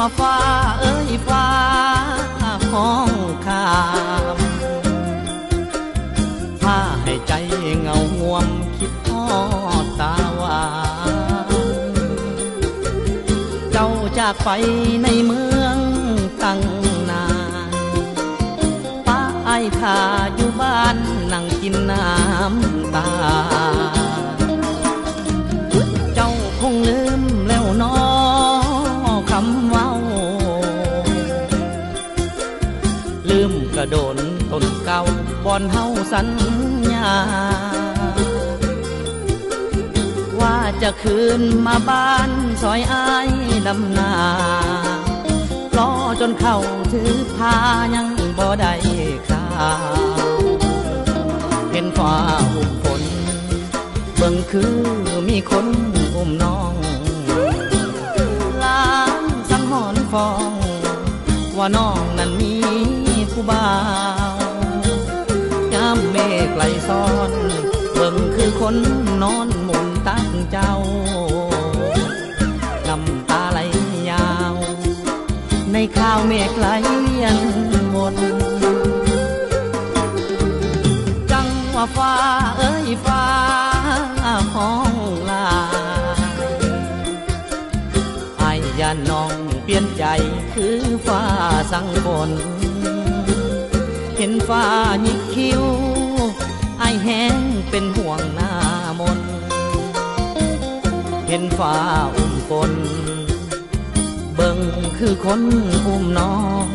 ว่าฟ้าเอ้ยฟ้าห้องคามพาให้ใจเงาห่วมคิดทอดตาหวานเจ้าจากไปในเมืองตั้งนานป้าไอ้ข้าอยู่บ้านนั่งกินน้ำตาเจ้าคงลืมแล้วน้อคำเว้าลืมกระโดนต้นเก่าบ่อนเฮาสัญญาว่าจะคืนมาบ้านซอยอ้ายดำนารอจนเข้าถือพายังบ่ได้ข่าวเห็นฟ้าอุ้มฝนเบิ่งคือมีคนอุ้มน้องล้างสังหรณ์ฟองว่าน้องนั้นมีผู้บ่าวยามเมฆไหลซ้อนเบิ่งคือคนนอนหมุนตั้งเจ้าน้ำตาไหลยาวในข่าวเมฆไหลเวียนวนจังว่าฟ้าเอ้ยฟ้าห้องลาไอ้ยานน้องเปลี่ยนใจคือฟ้าสั่งฝนเห็นฟ้าหยิกคิ้วไอ้แห้งเป็นห่วงหน้ามนเห็นฟ้าอุ้มฝนเบิ่งคือคนอุ้มน้อง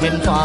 เห็นฟ้า